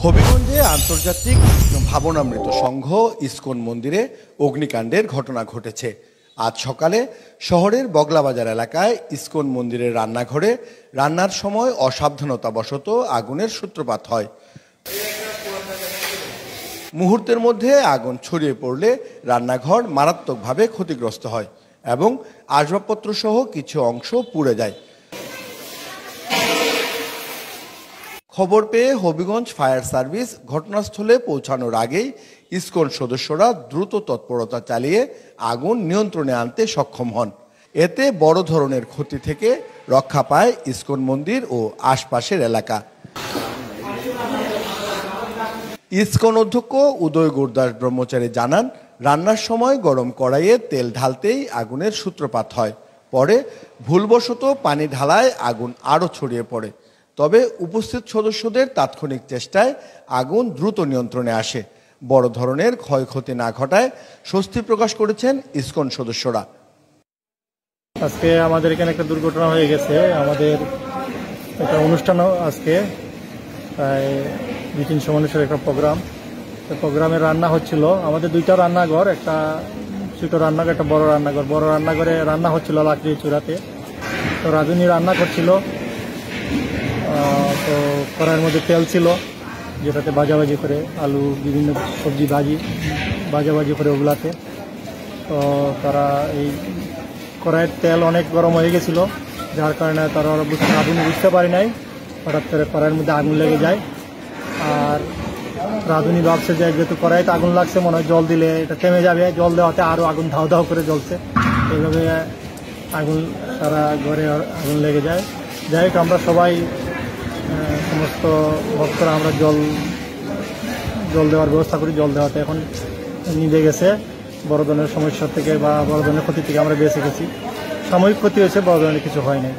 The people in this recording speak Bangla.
হবিগঞ্জে আন্তর্জাতিক ভাবনামৃত সংঘ ইসকন মন্দিরে অগ্নিকাণ্ডের ঘটনা ঘটেছে। আজ সকালে শহরের বগলাবাজার এলাকায় ইসকন মন্দিরের রান্নাঘরে রান্নার সময় অসাবধানতাবশত আগুনের সূত্রপাত হয়। মুহূর্তের মধ্যে আগুন ছড়িয়ে পড়লে রান্নাঘর মারাত্মকভাবে ক্ষতিগ্রস্ত হয় এবং আসবাবপত্র সহ কিছু অংশ পুড়ে যায়। খবর পেয়ে হবিগঞ্জ ফায়ার সার্ভিস ঘটনাস্থলে পৌঁছানোর আগেই ইসকন সদস্যরা দ্রুত তৎপরতা চালিয়ে আগুন নিয়ন্ত্রণে আনতে সক্ষম হন। এতে বড় ধরনের ক্ষতি থেকে রক্ষা পায় ইসকন মন্দির ও আশপাশের এলাকা। ইসকন অধ্যক্ষ উদয় গুরদাস ব্রহ্মচারী জানান, রান্নার সময় গরম কড়াইয়ে তেল ঢালতেই আগুনের সূত্রপাত হয়। পরে ভুলবশত পানি ঢালায় আগুন আরও ছড়িয়ে পড়ে। তবে উপস্থিত সদস্যদের তাৎক্ষণিক চেষ্টায় আগুন দ্রুত নিয়ন্ত্রণে আসে। বড় ধরনের ক্ষয়ক্ষতি না ঘটায় স্বস্তি প্রকাশ করেছেন ইসকন সদস্যরা। আজকে আমাদের এখানে একটা দুর্ঘটনা হয়ে গেছে। আমাদের একটা অনুষ্ঠানও আজকে প্রায় 2-300 মানুষের একটা প্রোগ্রামে রান্না হচ্ছিল। আমাদের দুইটা রান্নাঘর, একটা ছোট রান্নাঘর, একটা বড় রান্নাঘর। বড় রান্নাঘরে রান্না হচ্ছিল লাকড়ির চুলাতে। তো রাঁধুনি রান্না করছিল, তো কড়াইয়ের মধ্যে তেল ছিল যেটাতে ভাজাভাজি করে আলু বিভিন্ন সবজি ভাজাভাজি করে ওগুলাতে। তো তারা এই কড়াইয়ের তেল অনেক গরম হয়ে গেছিল, যার কারণে তারা আগুন বুঝতে পারে নাই। হঠাৎ করে কড়াইয়ের মধ্যে আগুন লেগে যায়। আর রাঁধুনি ভাবছে যে যেহেতু কড়াইতে আগুন লাগছে, মনে হয় জল দিলে এটা থেমে যাবে। জল দেওয়াতে আরও আগুন ধাও ধাও করে জ্বলছে। এইভাবে আগুন সারা ঘরে আগুন লেগে যায়। যাই হোক, আমরা সবাই সমস্ত ভক্তরা আমরা জল দেওয়ার ব্যবস্থা করি। জল দেওয়াতে এখন নিভে গেছে। বড় ধরনের সমস্যা থেকে বা বড় ধরনের ক্ষতি থেকে আমরা বেঁচে গেছি। সাময়িক ক্ষতি হয়েছে, বড় ধরনের কিছু হয় নাই।